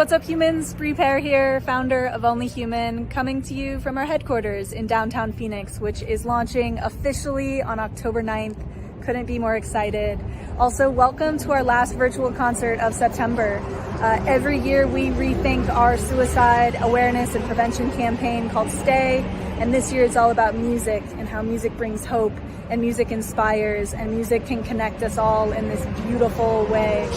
What's up, humans? Bree Pear here, founder of Only Human, coming to you from our headquarters in downtown Phoenix, which is launching officially on October 9th. Couldn't be more excited. Also, welcome to our last virtual concert of September. Every year we rethink our suicide awareness and prevention campaign called Stay, and this year it's all about music and how music brings hope and music inspires and music can connect us all in this beautiful way.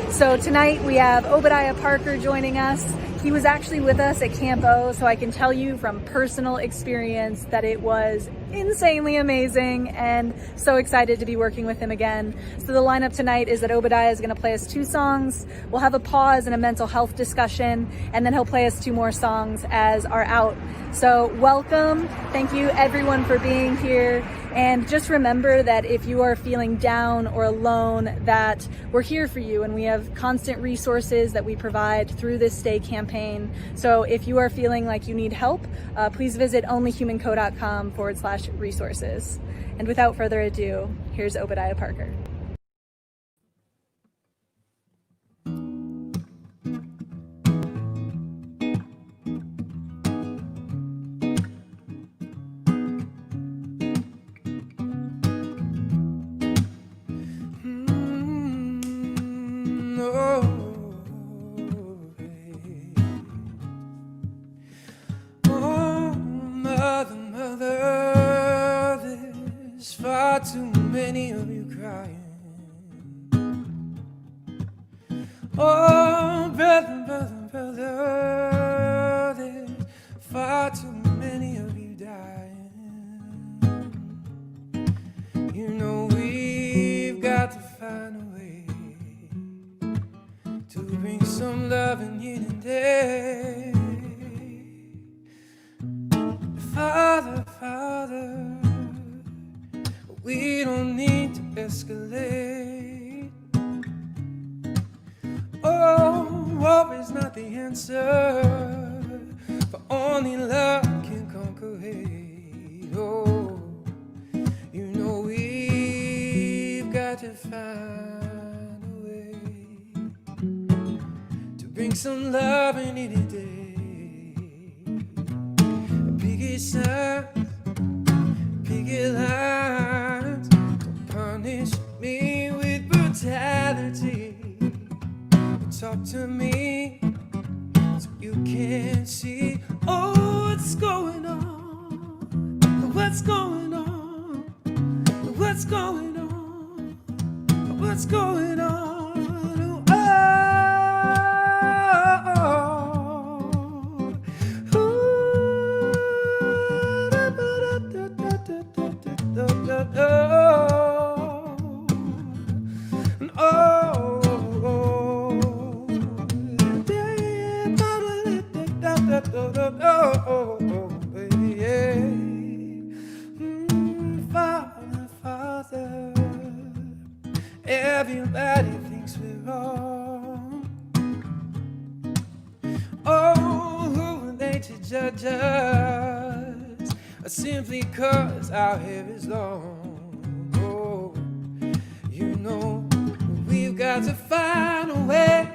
So tonight we have Obadiah Parker joining us. He was actually with us at Camp O, so I can tell you from personal experience that it was insanely amazing and so excited to be working with him again. So the lineup tonight is that Obadiah is going to play us 2 songs. We'll have a pause and a mental health discussion, and then he'll play us 2 more songs as our out. So welcome. Thank you everyone for being here. And just remember that if you are feeling down or alone, that we're here for you, and we have constant resources that we provide through this Stay campaign. So if you are feeling like you need help, please visit onlyhumanco.com/resources. And without further ado, here's Obadiah Parker. Too many of you crying. Oh, brother, there's far too many of you dying. You know we've got to find a way to bring some love in here today. Father, we don't need to escalate. Oh, war is not the answer, for only love can conquer hate. Oh, you know we've got to find a way to bring some love in here today. Picket signs, picket lines, don't punish me with brutality. Talk to me so you can see, oh, what's going on, what's going on, what's going on, what's going on. Father, everybody thinks we're wrong. Oh, who are they to judge us? Simply 'cause our hair is long. Oh, you know we've got to find a way,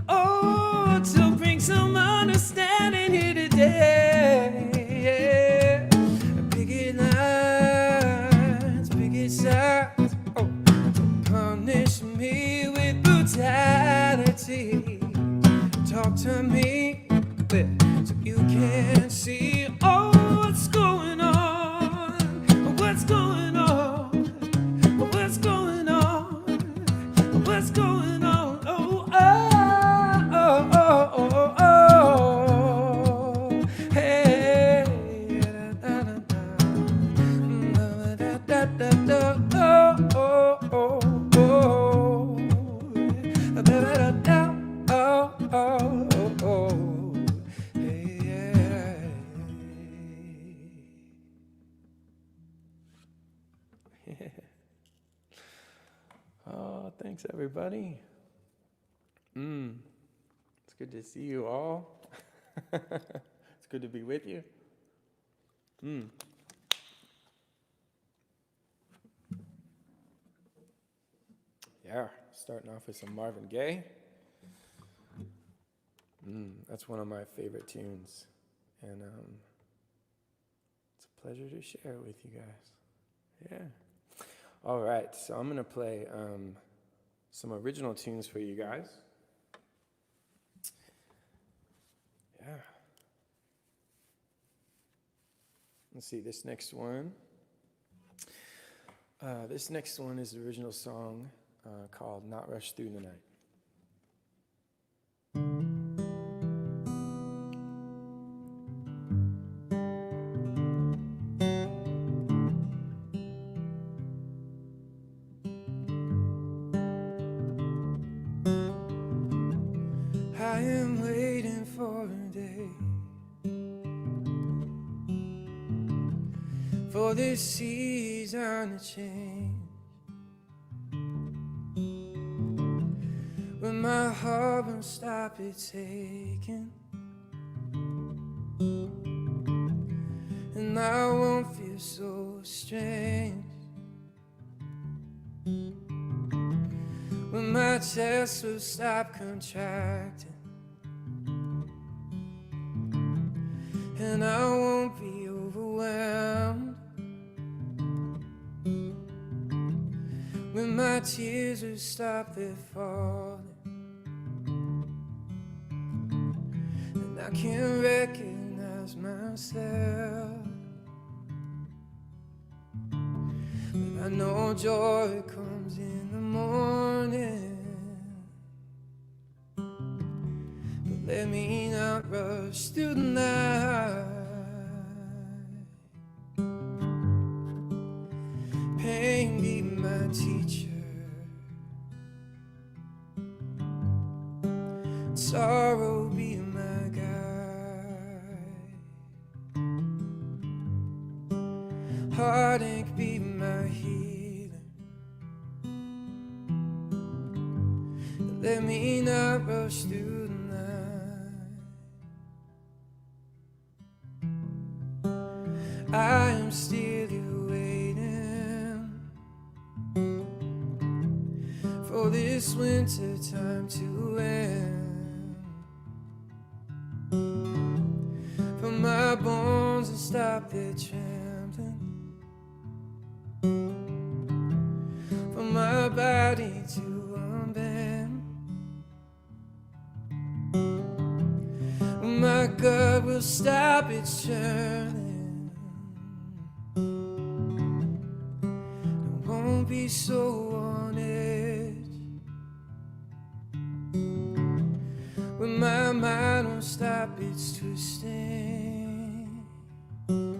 oh, to bring some understanding here today. Picket lines, picket signs, oh, don't punish me with brutality. Talk to me so you can see, oh, what's going on, what's going on, what's going on, what's going on. Oh, oh, oh, oh, oh, hey, da, da, da, da, da, da, oh, oh, oh, da, da, da, oh, oh, oh, hey, yeah. Oh, thanks everybody. It's good to see you all. It's good to be with you. Yeah, starting off with some Marvin Gaye. That's one of my favorite tunes, and it's a pleasure to share it with you guys. Yeah. All right, so I'm going to play some original tunes for you guys. Yeah. Let's see, this next one. This next one is the original song called Not Rush Through the Night. I am waiting for a day, for this season to change, when my heart won't stop its aching, and I won't feel so strange, when my chest will stop contracting, and I won't be overwhelmed, when my tears will stop their falling, and I can recognize myself, but I know joy comes in the morning. But let me not rush through the night. Pain be my teacher, sorrow be my guide, heartache be my healer. Let me not rush through the night. I am still waiting for this winter time to end, for my bones to stop their trembling, for my body to unbend, when my gut will stop its churning, I won't be so on edge, when my mind won't stop its twisting, the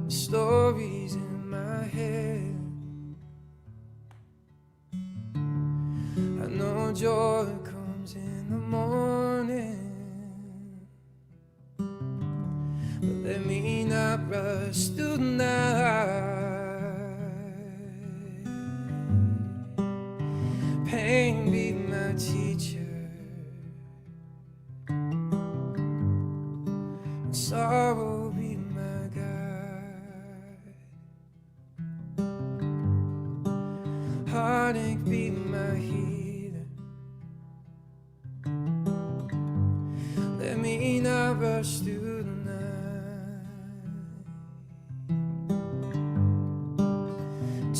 stories in my head, I know joy comes in the morning, but let me not rush through the night. Pain be my teacher, and sorrow be my guide, heartache be my healer. Let me not rush through the night.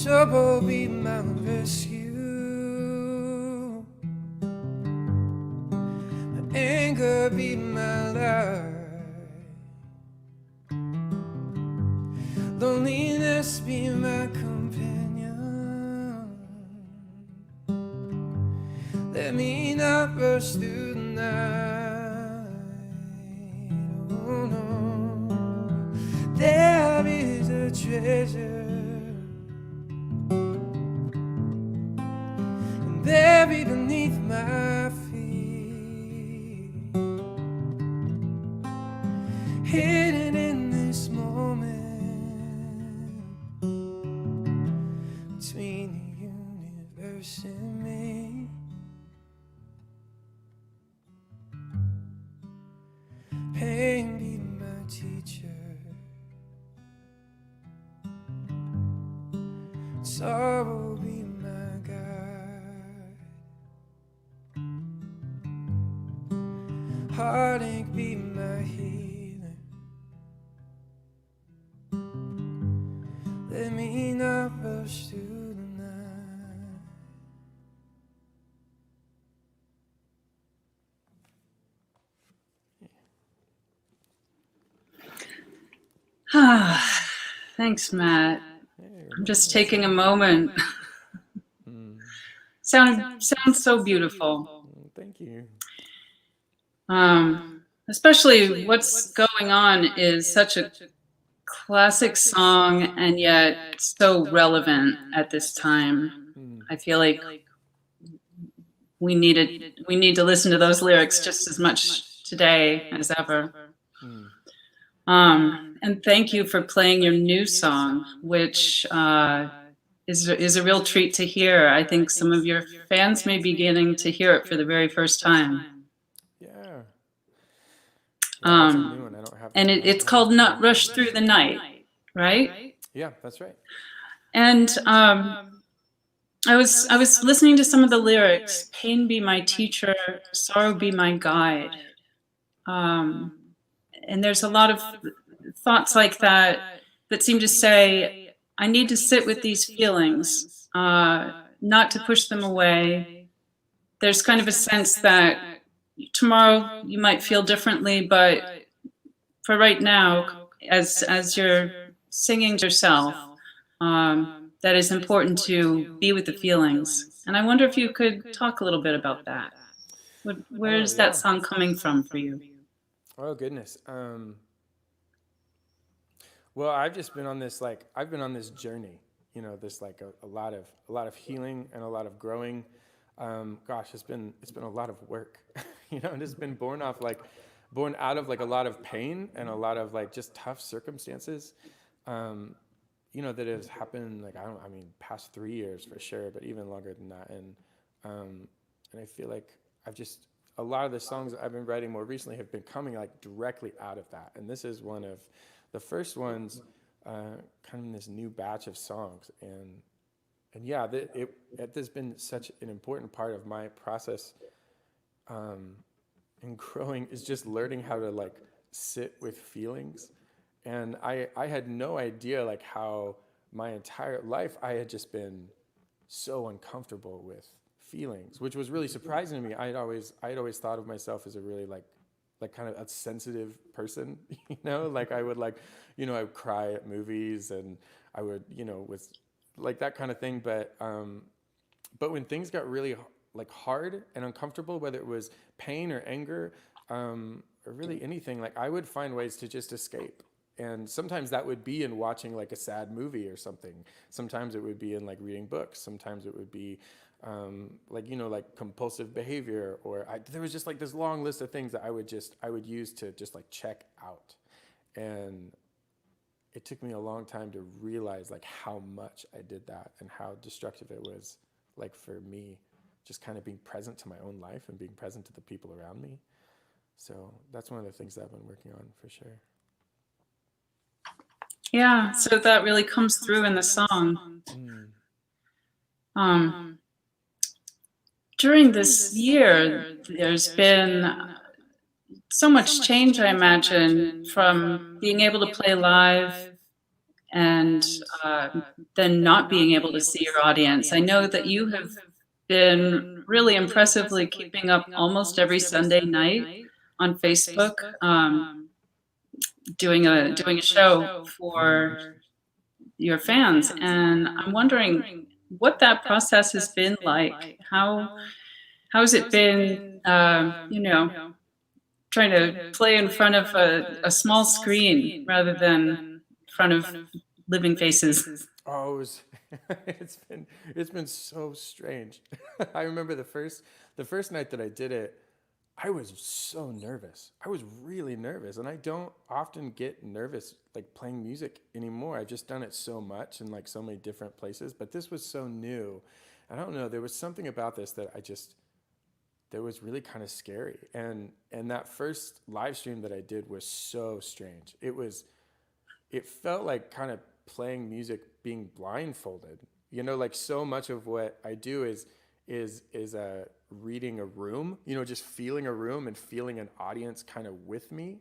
Trouble be my rescue, anger be my light, loneliness be my companion. Let me not rush through the night. Oh no, there is a treasure buried beneath my feet, hidden in this moment, between the universe and me. Pain be my teacher, sorrow be my guide, heartache be my healing. Let me not rush through the night. Thanks, Matt. I'm just taking a moment. Sounds so beautiful. Thank you. Especially what's going on is such a classic song and yet so relevant at this time. I feel like we need to listen to those lyrics just as much today as ever. And thank you for playing your new song, which is a real treat to hear. I think some of your fans may be beginning to hear it for the very first time. Yeah. And it's called Not Rush Through the Night, right? Yeah, that's right. And I was listening to some of the lyrics. Pain be my teacher, sorrow be my guide. And there's a lot of thoughts like that that seem to say, I need to sit with these feelings, not to push them away. There's kind of a sense that tomorrow you might feel differently, but for right now, as you're singing to yourself, that is important to be with the feelings. And I wonder if you could talk a little bit about that. Where's that song coming from for you? Oh goodness. Well, I've just been on this journey, this like a lot of healing and a lot of growing. Gosh, it's been a lot of work, and it's been born out of like a lot of pain and a lot of like just tough circumstances, that has happened like past 3 years for sure, but even longer than that. And I feel like a lot of the songs that I've been writing more recently have been coming like directly out of that. And this is one of the first ones, kind of in this new batch of songs. And yeah, it has been such an important part of my process, in growing, is just learning how to like sit with feelings. And I had no idea like how my entire life I had just been so uncomfortable with feelings, which was really surprising to me. I'd always thought of myself as a really like kind of a sensitive person, like I would I would cry at movies, and I would, with like that kind of thing. But when things got really like hard and uncomfortable, whether it was pain or anger, or really anything, like I would find ways to just escape. And sometimes that would be in watching like a sad movie or something. Sometimes it would be in like reading books. Sometimes it would be like compulsive behavior, or there was just like this long list of things that I would use to just like check out. And it took me a long time to realize like how much I did that and how destructive it was, like for me, just kind of being present to my own life and being present to the people around me. So that's one of the things that I've been working on for sure. Yeah, so that really comes through in the song. During this year, there's been so much change, I imagine, from being able to play live and then not being able to see your audience. I know that you have been really impressively keeping up almost every Sunday night on Facebook, doing a show for your fans. And I'm wondering what that process has been like. How's it been, trying to play in front of a small screen rather than in front of living faces? Oh, it's been so strange. I remember the first night that I did it, I was so nervous. I was really nervous, and I don't often get nervous like playing music anymore. I've just done it so much in like so many different places, but this was so new. I don't know, there was something about this that that was really kind of scary. And that first live stream that I did was so strange. It felt like kind of playing music being blindfolded. Like so much of what I do is is reading a room, just feeling a room and feeling an audience kind of with me.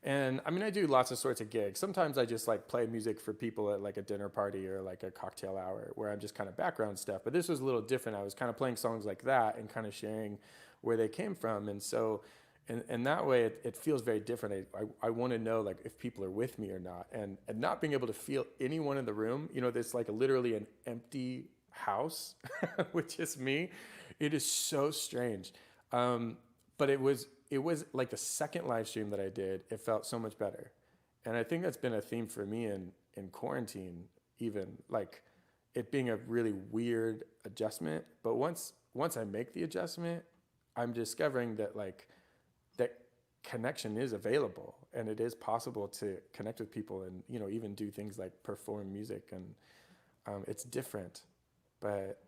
And I mean, I do lots of sorts of gigs. Sometimes I just like play music for people at like a dinner party or like a cocktail hour where I'm just kind of background stuff. But this was a little different. I was kind of playing songs like that and kind of sharing where they came from. And so, and that way it feels very different. I want to know like if people are with me or not, and not being able to feel anyone in the room, there's like literally an empty house, which is me. It is so strange. But it was like the second live stream that I did, it felt so much better. And I think that's been a theme for me in quarantine, even like it being a really weird adjustment. But once I make the adjustment, I'm discovering that like that connection is available and it is possible to connect with people and, even do things like perform music. And it's different, but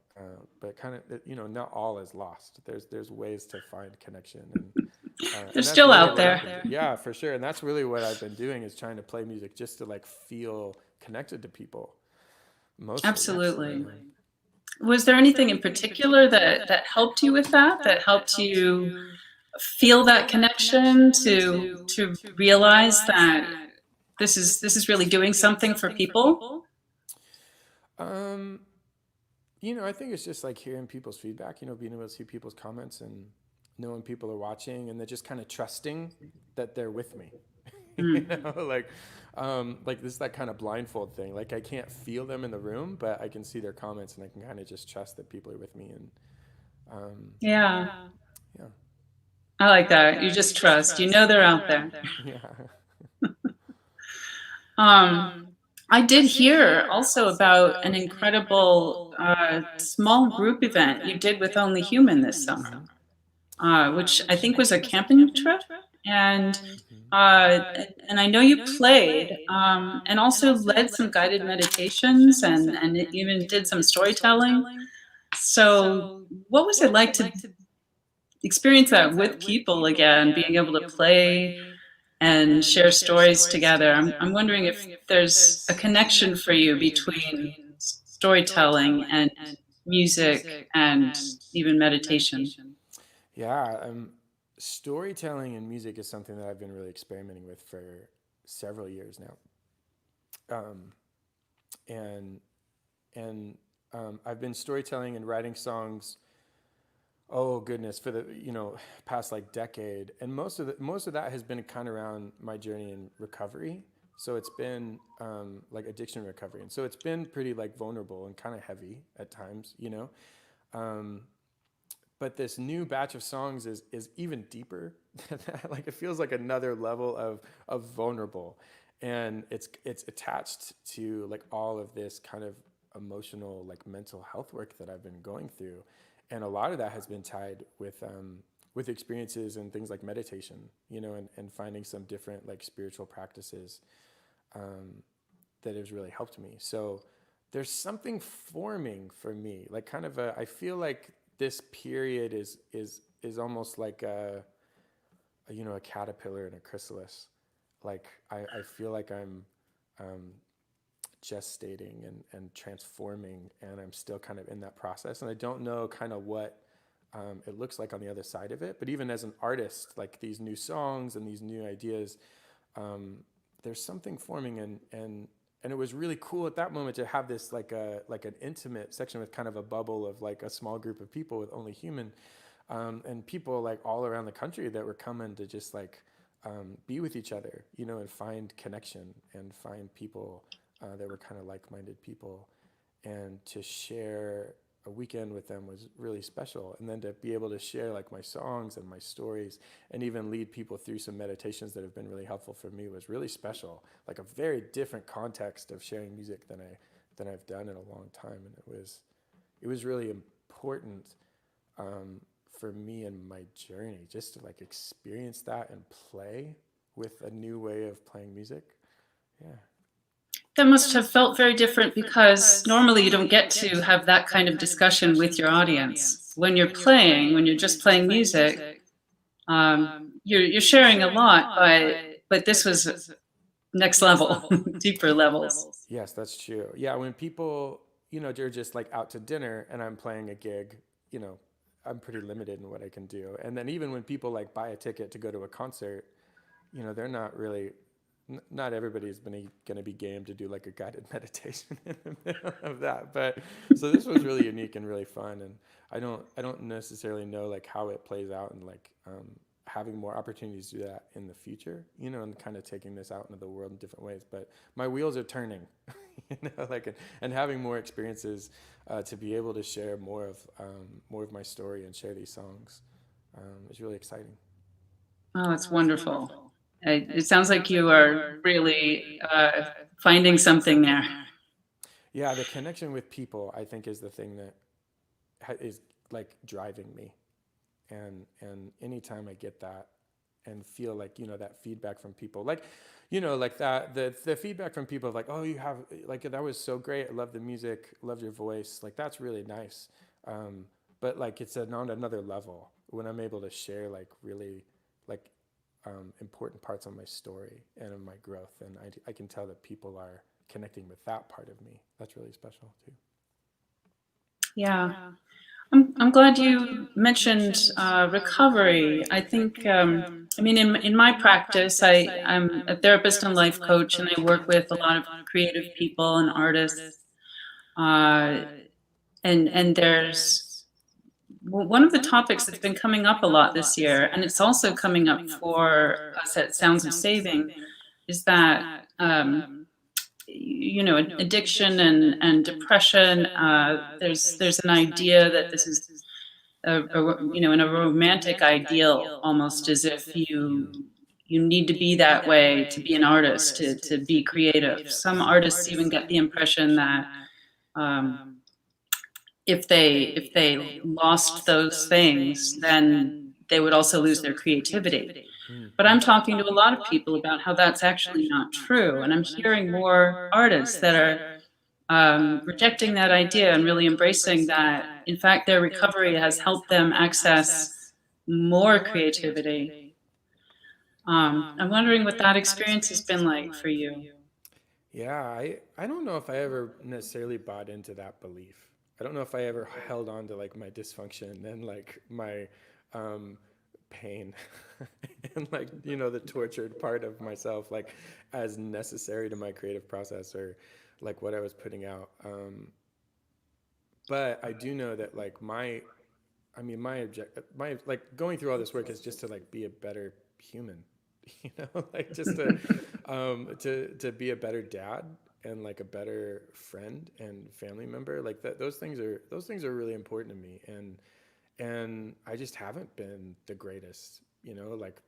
kind of, not all is lost. There's ways to find connection, and They're still really out there. yeah, for sure. And that's really what I've been doing, is trying to play music just to like feel connected to people. Mostly. Absolutely. Was there anything in particular that helped you with that? That helped you feel that connection to realize that this is really doing something for people? I think it's just like hearing people's feedback, being able to see people's comments and knowing people are watching, and then just kind of trusting that they're with me. Like this, that kind of blindfold thing. Like I can't feel them in the room, but I can see their comments and I can kind of just trust that people are with me. And Yeah. yeah. I like that. You just trust. They're out there. Yeah. I did hear also about an incredible small group event you did with Only Human this summer, which I think was a camping trip. And I know you played and also led some guided meditations and even did some storytelling. So what was it like to experience that with people again, being able to play and share stories together? I'm wondering if there's a connection for you between storytelling and music and even meditation. Yeah, storytelling and music is something that I've been really experimenting with for several years now. I've been storytelling and writing songs, oh goodness, for the past like decade, and most of that has been kind of around my journey in recovery. So it's been like addiction recovery, and so it's been pretty like vulnerable and kind of heavy at times, But this new batch of songs is even deeper than that. Like it feels like another level of vulnerable, and it's attached to like all of this kind of emotional, like mental health work that I've been going through. And a lot of that has been tied with experiences and things like meditation, and finding some different like spiritual practices that has really helped me. So there's something forming for me, like kind of I feel like this period is almost like a caterpillar in a chrysalis. Like I feel like I'm gestating and transforming, and I'm still kind of in that process, and I don't know kind of what it looks like on the other side of it. But even as an artist, like these new songs and these new ideas, there's something forming, and it was really cool at that moment to have this like an intimate section with kind of a bubble of like a small group of people with Only Human, and people like all around the country that were coming to just like be with each other, and find connection and find people that were kind of like-minded people, and to share a weekend with them was really special. And then to be able to share like my songs and my stories and even lead people through some meditations that have been really helpful for me was really special. Like a very different context of sharing music than I've done in a long time. And it was really important for me and my journey just to like experience that and play with a new way of playing music. Yeah. That must have felt very different, because normally you don't get to have that kind of discussion with your audience. When you're just playing music, you're sharing a lot, but this was next level, deeper levels. Yes, that's true. Yeah, when people, they're just like out to dinner and I'm playing a gig, you know, I'm pretty limited in what I can do. And then even when people like buy a ticket to go to a concert, you know, they're not really, not everybody's going to be game to do like a guided meditation in the middle of that. But so this was really unique and really fun. And I don't necessarily know like how it plays out and like having more opportunities to do that in the future, you know, and kind of taking this out into the world in different ways. But my wheels are turning, you know, like, and having more experiences to be able to share more of my story and share these songs is really exciting. Oh, it's wonderful. It sounds like you are really finding something there. Yeah, the connection with people, I think, is the thing that is like driving me. And anytime I get that and feel like, you know, that feedback from people, like, you know, like that, the feedback from people of like, oh, you have, like, that was so great. I love the music, loved your voice. Like, that's really nice. But like, it's on another level when I'm able to share like really like important parts of my story and of my growth. And I can tell that people are connecting with that part of me. That's really special too. Yeah. I'm glad you mentioned recovery. I think, I mean, in my practice, I'm a therapist and life coach, and I work with a lot of creative people and artists. And there's one of the topics that's been coming up a lot this year, and it's also coming up for us at Sounds of Saving, is that you know, addiction and depression. There's an idea that this is you know, in a romantic ideal, almost as if you need to be that way to be an artist, to be creative. Some artists even get the impression that if they lost those things, then they would also lose their creativity. But I'm talking to a lot of people about how that's actually not true, and I'm hearing more artists that are rejecting that idea and really embracing that. In fact, their recovery has helped them access more creativity. I'm wondering what that experience has been like for you. Yeah, I don't know if I ever necessarily bought into that belief. I don't know if I ever held on to like my dysfunction and like my pain and like, you know, the tortured part of myself like as necessary to my creative process or like what I was putting out. But I do know that like my like going through all this work is just to like be a better human, you know, like just to be a better dad and like a better friend and family member. Like that, those things are really important to me. And I just haven't been the greatest, you know, like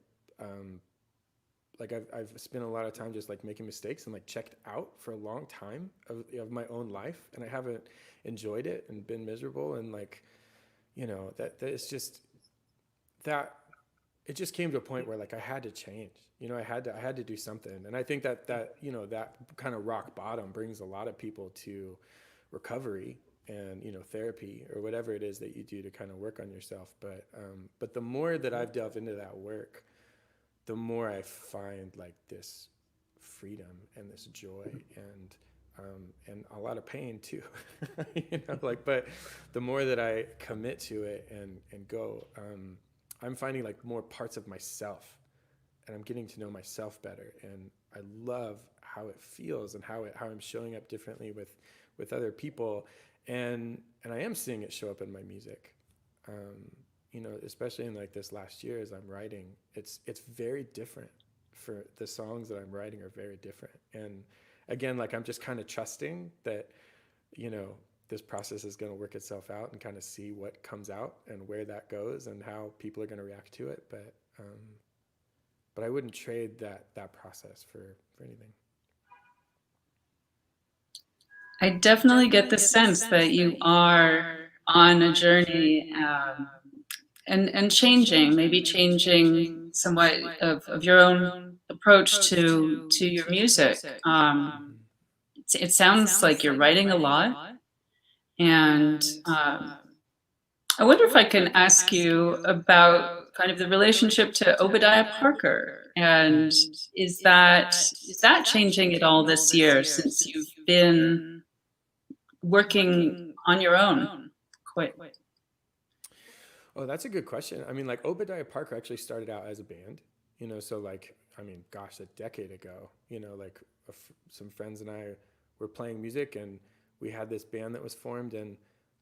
I've spent a lot of time just like making mistakes and like checked out for a long time of my own life, and I haven't enjoyed it and been miserable. And like, you know, that it's just that it just came to a point where like I had to change, you know, I had to do something. And I think that you know, that kind of rock bottom brings a lot of people to recovery and, you know, therapy or whatever it is that you do to kind of work on yourself. But the more that I've delved into that work, the more I find like this freedom and this joy and a lot of pain too, you know, like, but the more that I commit to it and go, I'm finding like more parts of myself, and I'm getting to know myself better. And I love how it feels and how I'm showing up differently with other people. And I am seeing it show up in my music. You know, especially in like this last year as I'm writing, it's very different. For the songs that I'm writing are very different. And again, like I'm just kind of trusting that, you know, this process is going to work itself out and kind of see what comes out and where that goes and how people are going to react to it. But I wouldn't trade that process for anything. I definitely get the sense that you are on a journey and changing, maybe changing somewhat of your own approach to your music. It sounds like you're writing a lot, and I wonder if I can ask you about kind of the relationship to Obadiah Parker, and is that changing at all this year since you've been working on your own? Quite. Oh, that's a good question. I mean, like Obadiah Parker actually started out as a band, you know, so like, I mean, gosh, a decade ago, you know, like some friends and I were playing music and we had this band that was formed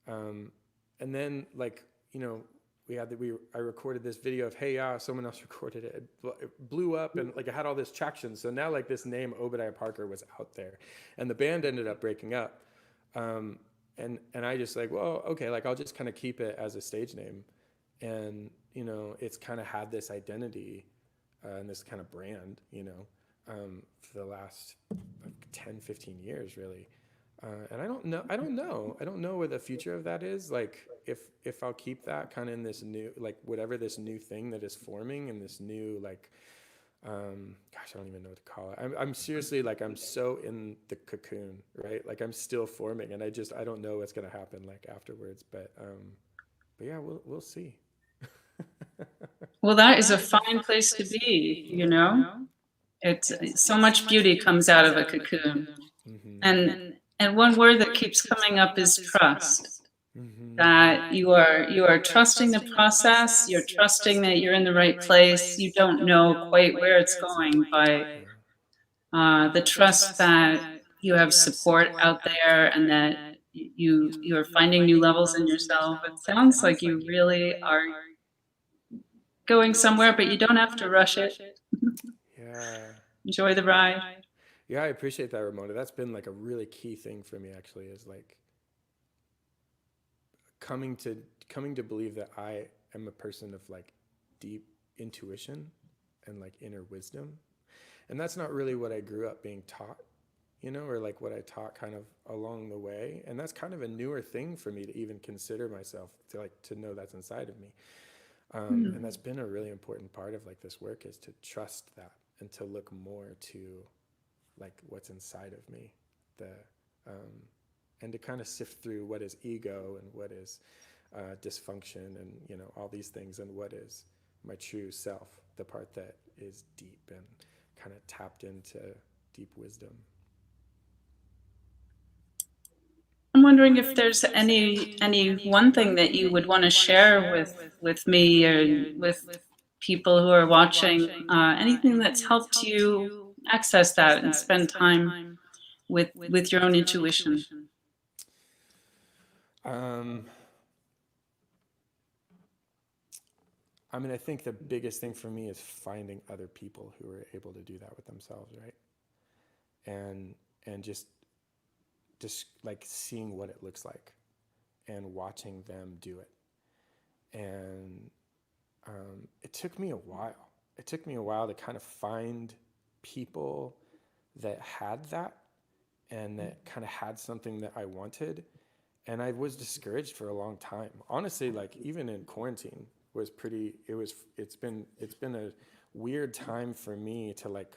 um, and then like, you know, I recorded this video of Hey Ya, someone else recorded it. It blew up and like it had all this traction. So now like this name Obadiah Parker was out there and the band ended up breaking up. Um, and I just like, well, okay, like I'll just kind of keep it as a stage name. And, you know, it's kind of had this identity and this kind of brand, you know, for the last like 10, 15 years, really. And I don't know where the future of that is. Like if I'll keep that kind of in this new, like whatever this new thing that is forming and this new, like, gosh, I don't even know what to call it. I'm seriously like, I'm so in the cocoon, right? Like I'm still forming and I don't know what's going to happen like afterwards, but yeah, we'll see. Well, that is a fine place to be, you know? It's so much beauty comes out of a cocoon. Mm-hmm. And one word that keeps coming up is trust. Mm-hmm. That you are trusting the process, you're trusting that you're in the right place. You don't know quite where it's going, but the trust that you have support out there and that you are finding new levels in yourself. It sounds like you really are going somewhere, but you don't have to rush it. Yeah. Enjoy the ride. Yeah, I appreciate that, Ramona. That's been like a really key thing for me actually, is like coming to believe that I am a person of like deep intuition and like inner wisdom. And that's not really what I grew up being taught, you know, or like what I taught kind of along the way. And that's kind of a newer thing for me to even consider myself, to know that's inside of me. And that's been a really important part of like this work, is to trust that and to look more to like what's inside of me, and to kind of sift through what is ego and what is dysfunction and, you know, all these things, and what is my true self, the part that is deep and kind of tapped into deep wisdom. I'm wondering if there's any one thing that you would want to share with me or with people who are watching, anything that's helped you access that and spend time with your own intuition. I mean, I think the biggest thing for me is finding other people who are able to do that with themselves, right? And just like seeing what it looks like and watching them do it. And it took me a while. It took me a while to kind of find people that had that and that kind of had something that I wanted. And I was discouraged for a long time. Honestly, like even in quarantine was it's been a weird time for me to like,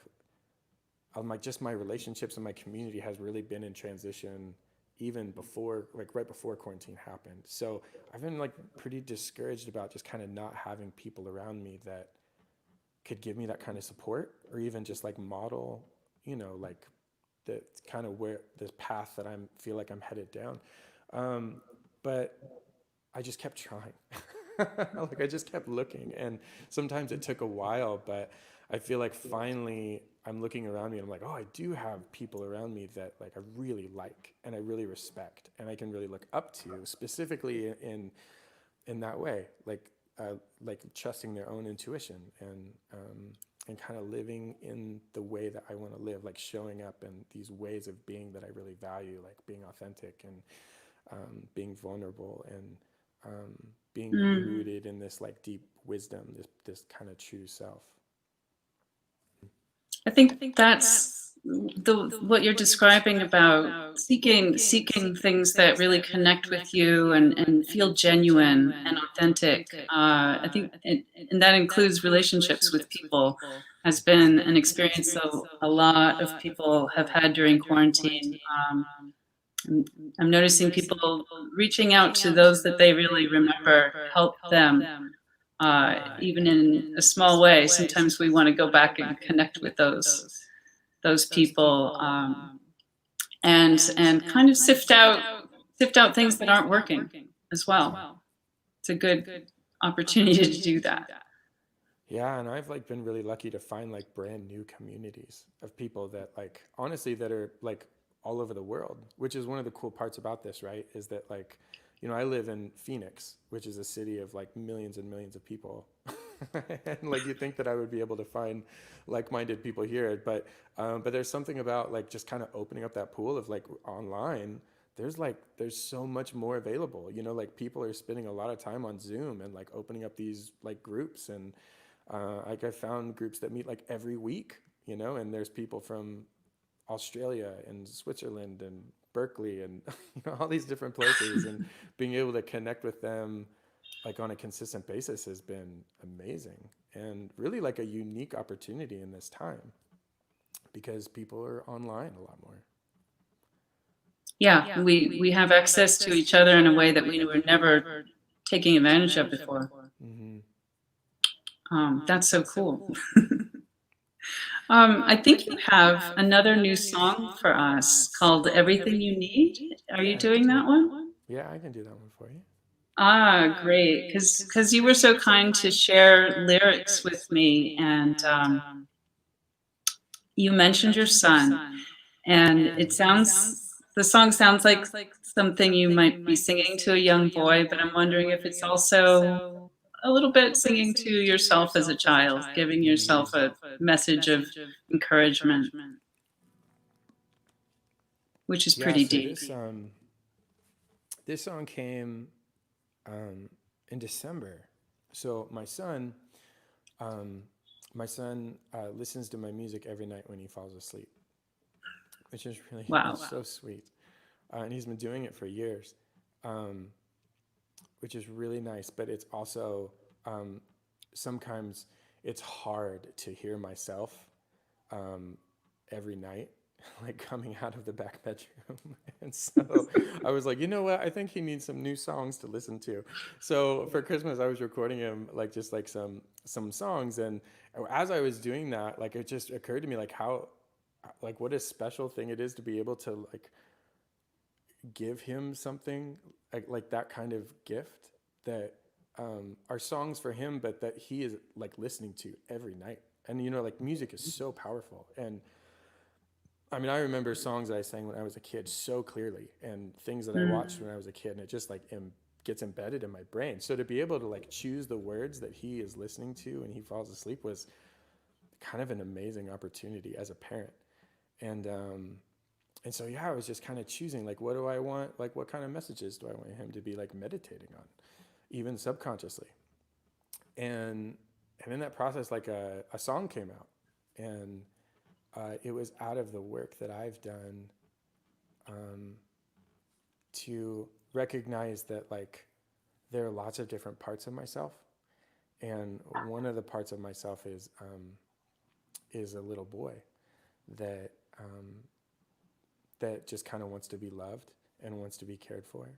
just my relationships and my community has really been in transition even before, like right before quarantine happened. So I've been like pretty discouraged about just kind of not having people around me that could give me that kind of support, or even just like model, you know, like the kind of where this path that feel like I'm headed down. But I just kept trying. Like I just kept looking, and sometimes it took a while, but I feel like finally I'm looking around me and I'm like, oh, I do have people around me that like I really like and I really respect and I can really look up to, specifically in that way, like trusting their own intuition and kind of living in the way that I want to live, like showing up in these ways of being that I really value, like being authentic and being vulnerable and being rooted in this like deep wisdom, this kind of true self. I think that's what you're describing about seeking things that really connect with you and feel genuine and authentic. I think, and that includes relationships with people, has been an experience that a lot of people have had during quarantine. I'm noticing people reaching out to those that they really remember, help them. Even in a small way, sometimes we want to go back and connect with those people, and kind of sift out things that aren't working as well. It's a good opportunity to do that. Yeah, and I've like been really lucky to find like brand new communities of people that like honestly that are like all over the world, which is one of the cool parts about this, right? Is that like, you know, I live in Phoenix, which is a city of like millions and millions of people. And like you think that I would be able to find like-minded people here, but there's something about like just kind of opening up that pool of like online. There's so much more available. You know, like people are spending a lot of time on Zoom and like opening up these like groups and like I found groups that meet like every week, you know, and there's people from Australia and Switzerland and Berkeley and you know all these different places, and being able to connect with them like on a consistent basis has been amazing and really like a unique opportunity in this time because people are online a lot more. Yeah, we have access to each other in a way that we were never taking advantage of before. Mm-hmm. That's so cool. I think you have another new song for us called Everything You Need. Are you doing that one? Yeah, I can do that one for you. Ah, great. Because you were so kind to share lyrics with me, and you mentioned your son, and the song sounds like something you might be singing to a young boy, but I'm wondering if it's also a little bit singing to yourself as a child, giving yourself a message of encouragement, which is Yeah, pretty so deep. this song came in December. So my son listens to my music every night when he falls asleep, which is really Wow. so sweet. And he's been doing it for years, which is really nice. But it's also sometimes it's hard to hear myself every night, like coming out of the back bedroom. And so I was like, you know what? I think he needs some new songs to listen to. So for Christmas, I was recording him like just like some songs. And as I was doing that, like it just occurred to me like how, like what a special thing it is to be able to like give him something like that kind of gift that are songs for him, but that he is like listening to every night. And you know, like music is so powerful. And I mean, I remember songs that I sang when I was a kid so clearly, and things that I watched when I was a kid, and it just like gets embedded in my brain. So to be able to like choose the words that he is listening to when he falls asleep was kind of an amazing opportunity as a parent. And so yeah, I was just kind of choosing like, what do I want? Like, what kind of messages do I want him to be like meditating on, even subconsciously? And in that process, like a song came out, and it was out of the work that I've done to recognize that like there are lots of different parts of myself, and one of the parts of myself is a little boy that that just kind of wants to be loved and wants to be cared for.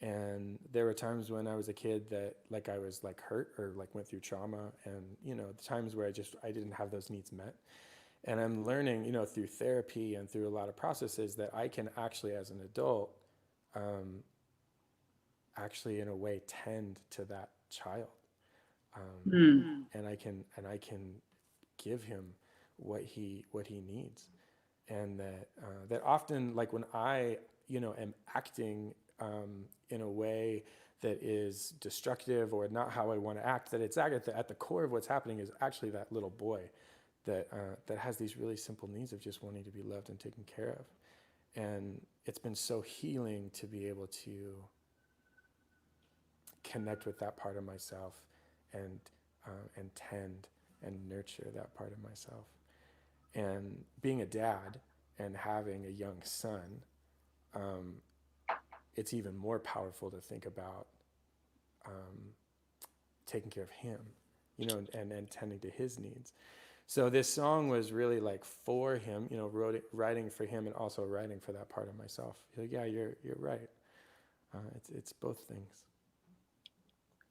And there were times when I was a kid that like I was like hurt or like went through trauma, and you know the times where I didn't have those needs met. And I'm learning, you know, through therapy and through a lot of processes that I can actually, as an adult, actually in a way tend to that child, and I can give him what he needs, and that often, like when I, you know, am acting in a way that is destructive or not how I want to act, that it's at the core of what's happening is actually that little boy that has these really simple needs of just wanting to be loved and taken care of. And it's been so healing to be able to connect with that part of myself and tend and nurture that part of myself. And being a dad and having a young son, it's even more powerful to think about taking care of him, you know, and tending to his needs. So this song was really like for him, you know, writing for him and also writing for that part of myself. Like, yeah, you're right. It's both things.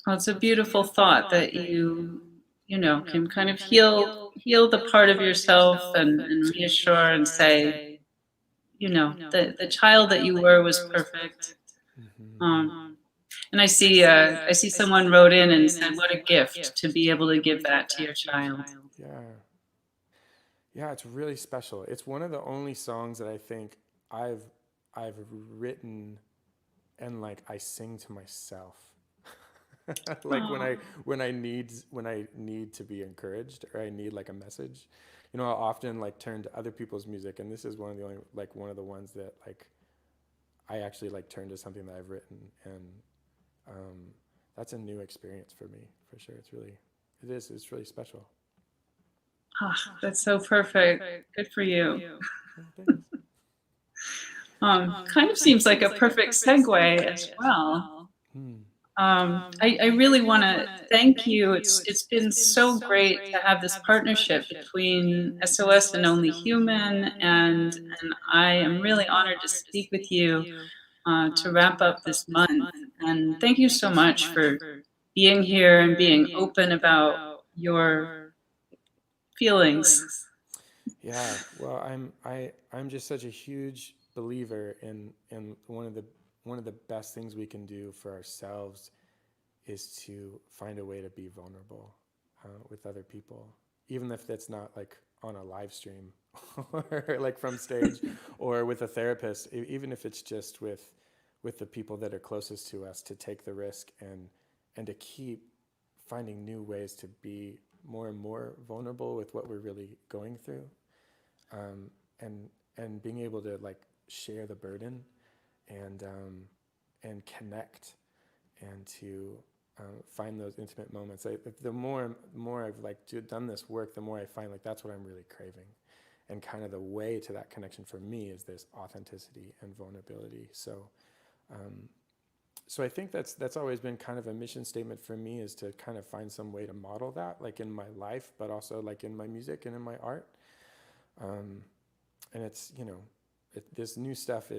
Well, it's a beautiful thought that you know, can kind of heal the part of yourself and reassure and say, you know, the child that you were was perfect. Mm-hmm. And I see someone wrote in and said, "What a gift to be able to give that to your child." Yeah. Yeah, it's really special. It's one of the only songs that I think I've written and like I sing to myself. Like Oh, when I need to be encouraged or I need like a message. You know, I'll often like turn to other people's music, and this is one of the only like one of the ones that like I actually like turn to something that I've written, and um, that's a new experience for me for sure. It's really special. oh, that's so perfect. Good for you. Oh, thanks. Kind of seems like a perfect segue as well. Hmm. I really want to thank you. It's been so great to have this partnership between SOS and Only Human, and I am really honored to speak with you to wrap up this month. And thank you so much for being here and being open about your feelings. Yeah, well, I'm just such a huge believer in one of the best things we can do for ourselves is to find a way to be vulnerable with other people, even if that's not like on a live stream or like from stage or with a therapist, even if it's just with the people that are closest to us, to take the risk and to keep finding new ways to be more and more vulnerable with what we're really going through, um, and being able to like share the burden and connect and to find those intimate moments. The more I've like done this work, the more I find like that's what I'm really craving, and kind of the way to that connection for me is this authenticity and vulnerability. So I think that's always been kind of a mission statement for me, is to kind of find some way to model that, like in my life, but also like in my music and in my art. And it's, you know, this new stuff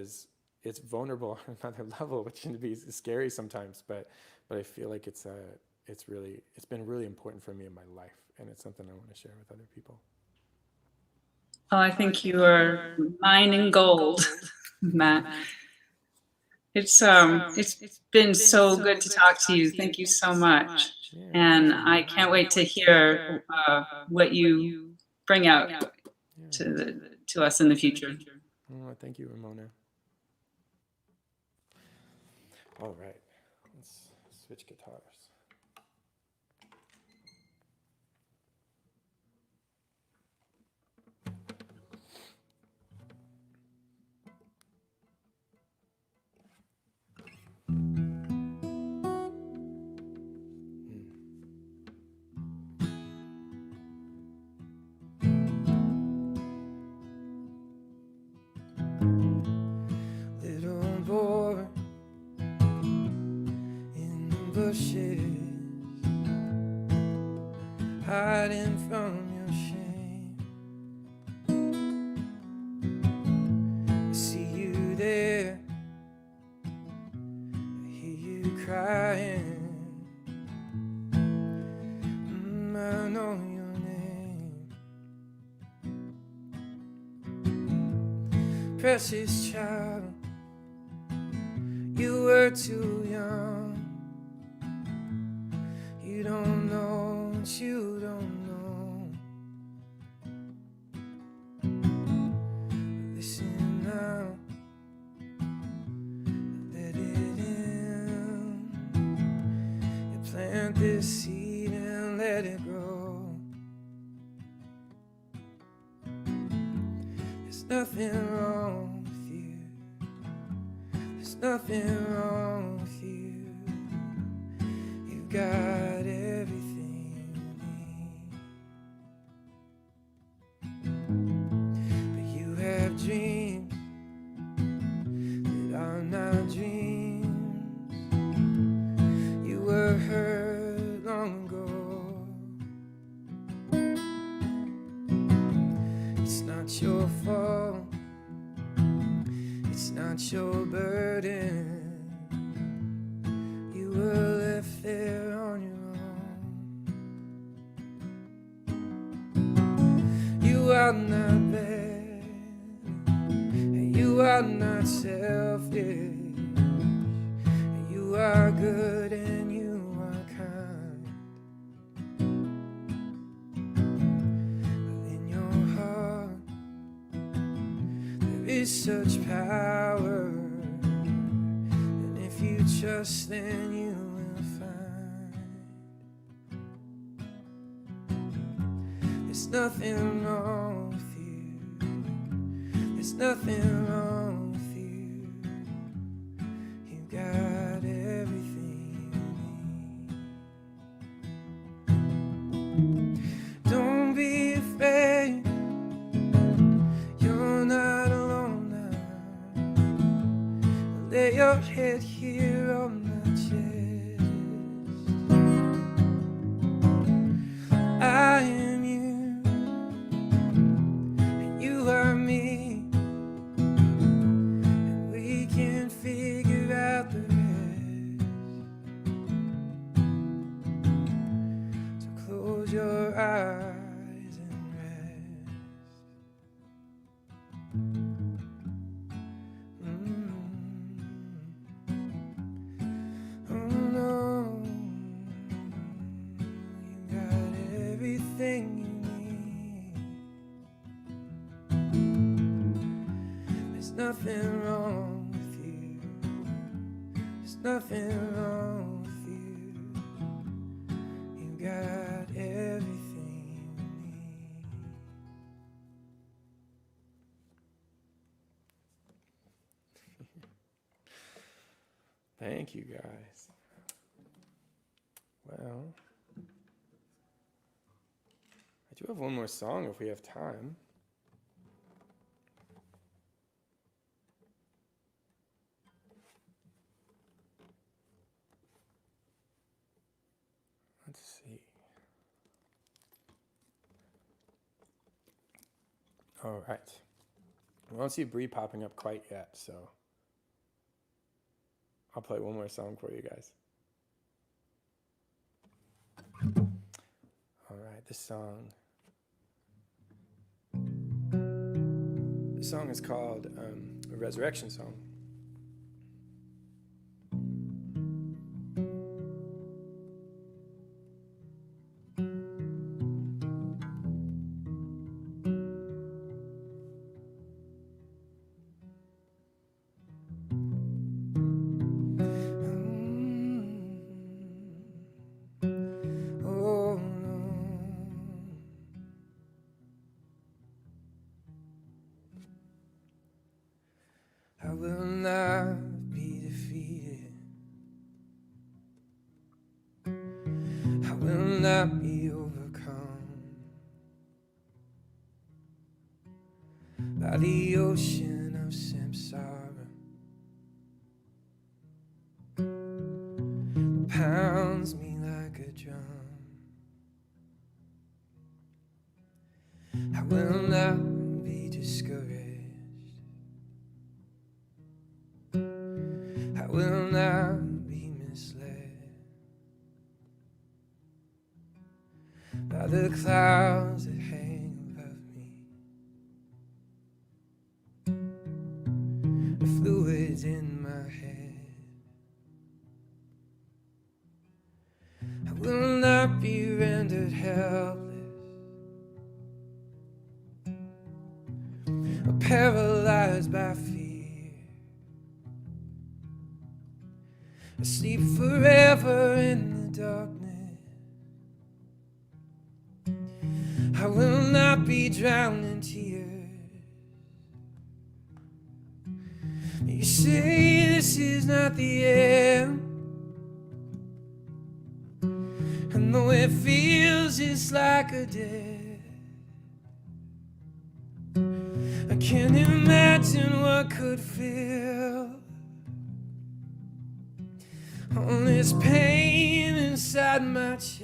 it's vulnerable on another level, which can be scary sometimes, but I feel like it's been really important for me in my life, and it's something I want to share with other people. Oh, I think you are mining gold, Matt. It's been so good to talk to you. Thank you so much, Yeah, and thank I you. can't wait to hear what you bring out Yeah. to us in the future. Oh, thank you, Ramona. All right, let's switch guitars. Little boy in the bushes, hiding from your shame. I see you there, I hear you crying. I know your name. Precious child, you were too young. You don't know what you don't know. Listen now, let it in. You plant this seed and let it grow. There's nothing wrong with you. There's nothing wrong with you. You've got everything you need. But you have dreams that are not dreams. You were hurt long ago. It's not your fault. It's not your burden. You were left there on your own. You are not bad, and you are not selfish, and you are good. is such power, and if you trust, then you will find. There's nothing wrong with you. There's nothing wrong with you. You've got everything you need. Don't be afraid. You're not alone now. Lay your head here on my chest. I am you, and you are me, and we can figure out the rest. So close your eyes and rest. Oh no, you got everything you need. There's nothing wrong with you. There's nothing wrong with you. You got everything you need. Thank you, guys. Well, I do have one more song if we have time. Let's see. All right. I don't see Bree popping up quite yet, so I'll play one more song for you guys. All right, this song is called a resurrection song. Oh no, I will not be defeated. I will not be overcome by the ocean of samsara. It pounds me like a drum. I will not be discouraged. I will not be misled by the clouds that hang above me, the fluids in my head. I will not be rendered helpless or paralyzed by fear. I sleep forever in the darkness. I will not be drowned in tears. You say this is not the end, and though it feels just like a death, I can't imagine what could feel all this pain inside my chest.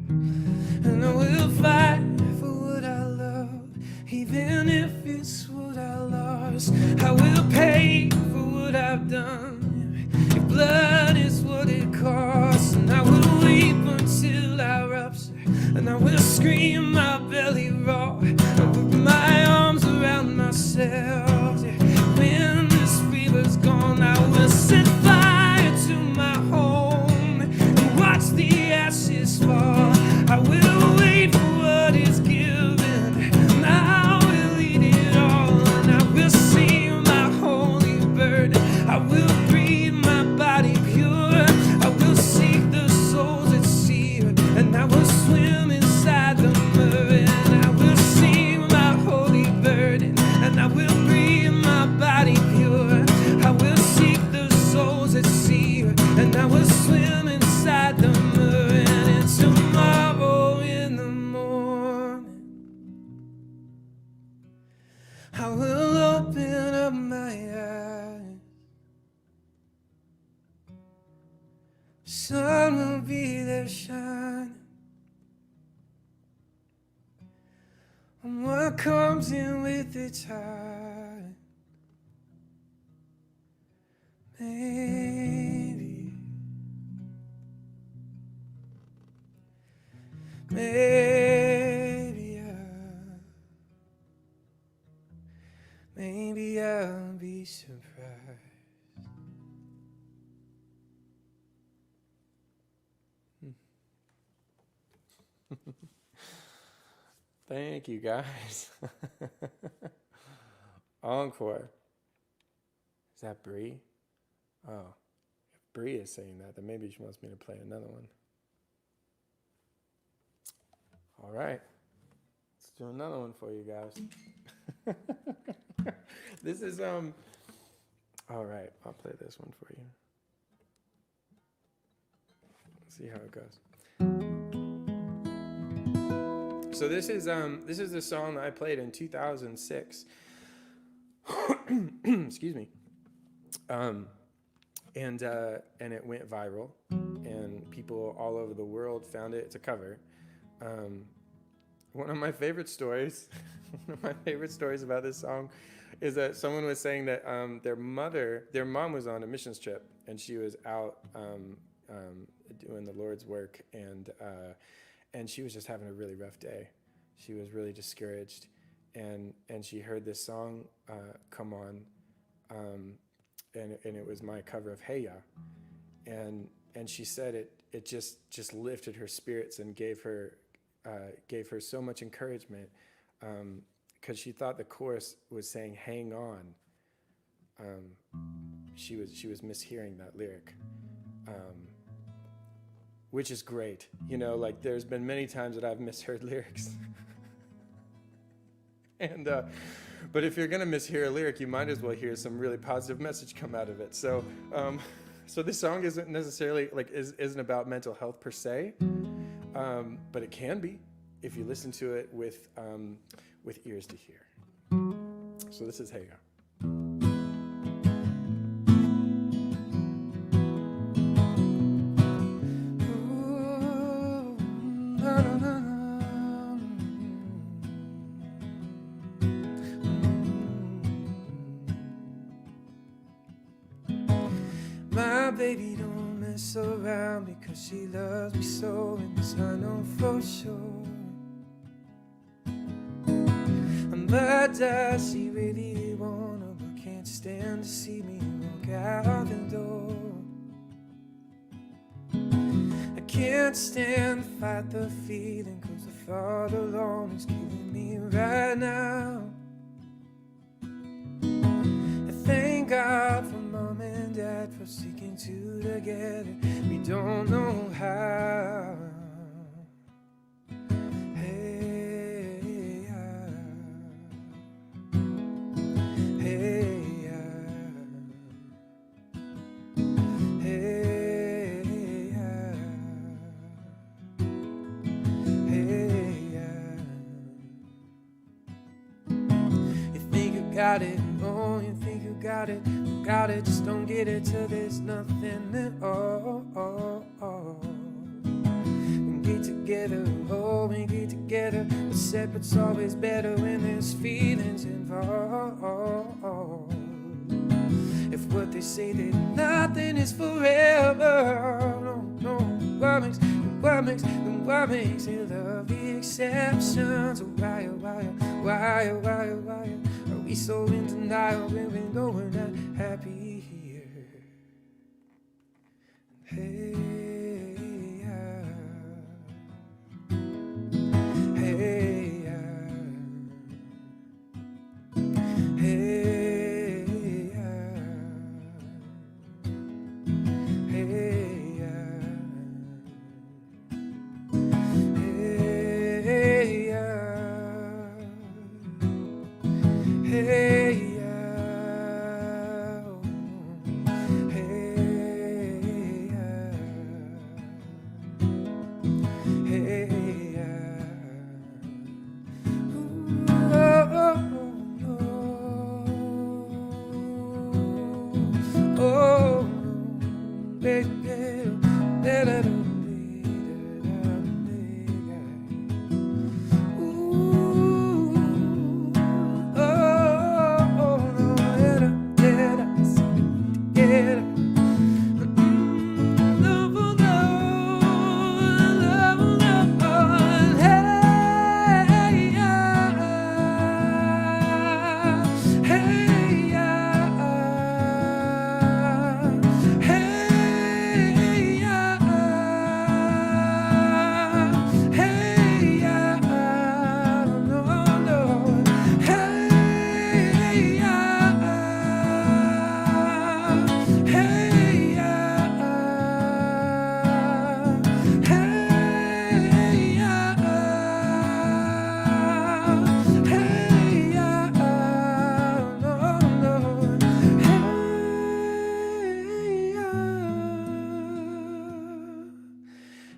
And I will fight for what I love, even if it's what I lost. I will pay for what I've done, if blood is what it costs. And I will weep until I rupture, and I will scream my belly raw, and put my arms around myself. When this fever's gone, I will set fire to my home and watch the ashes fall. I will wait for what is given, and I will eat it will swim inside the mud, and tomorrow in the morning I will open up my eyes. Sun will be there shining on what comes in with the tide. Maybe, maybe I'll be surprised. Thank you, guys. Encore. Is that Bree? Oh, if Bree is saying that, then maybe she wants me to play another one. All right. Let's do another one for you guys. This is, all right, I'll play this one for you. Let's see how it goes. So this is the song that I played in 2006. Excuse me. And it went viral, and people all over the world found it. It's a cover. One of my favorite stories about this song is that someone was saying that their mom was on a missions trip, and she was out doing the Lord's work, and she was just having a really rough day. She was really discouraged, and she heard this song come on, and it was my cover of Hey Ya, and she said it just lifted her spirits and gave her so much encouragement, because she thought the chorus was saying hang on. She was mishearing that lyric, which is great. You know, like there's been many times that I've misheard lyrics. And but if you're gonna mishear a lyric, you might as well hear some really positive message come out of it. So so this song isn't necessarily isn't about mental health per se, but it can be if you listen to it with ears to hear. So this is Hey Ya. My baby don't mess around because she loves me so, and this I know for sure. But does she really wanna, but can't stand to see me walk out the door? I can't stand to fight the feeling, cause the thought alone is killing me right now. I thank God for Mom and Dad for sticking two together. We don't know how. Hey, hey, hey, hey. You think you got it, oh, you think you got it. Got it, just don't get it till there's nothing at all. We get together, oh, we get together. But separate's always better when there's feelings involved. If what they say that nothing is forever, no, what makes you love the exceptions? Why are we so in denial when we know we're not happy here? Hey, hey, hey, hey, hey,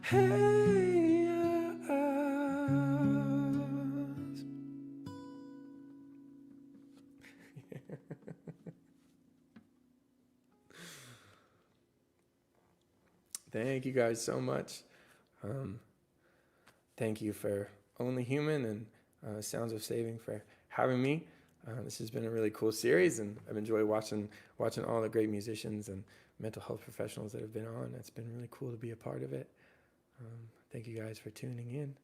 Hey, Thank you guys so much. Thank you for Only Human and Sounds of Saving for having me. This has been a really cool series, and I've enjoyed watching all the great musicians and mental health professionals that have been on. It's been really cool to be a part of it. Thank you guys for tuning in.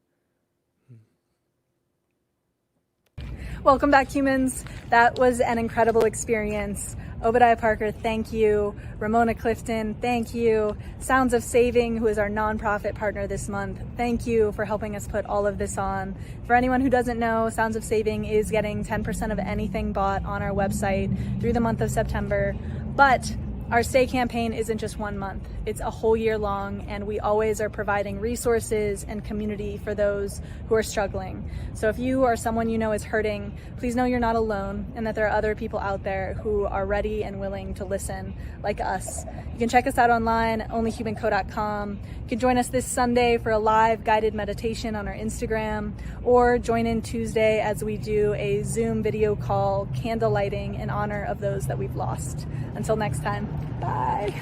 Welcome back, humans. That was an incredible experience. Obadiah Parker, thank you. Ramona Clifton, thank you. Sounds of Saving, who is our nonprofit partner this month, thank you for helping us put all of this on. For anyone who doesn't know, Sounds of Saving is getting 10% of anything bought on our website through the month of September. But our Stay campaign isn't just 1 month, it's a whole year long, and we always are providing resources and community for those who are struggling. So if you or someone you know is hurting, please know you're not alone and that there are other people out there who are ready and willing to listen, like us. You can check us out online at onlyhumanco.com. You can join us this Sunday for a live guided meditation on our Instagram, or join in Tuesday as we do a Zoom video call candle lighting in honor of those that we've lost. Until next time, bye.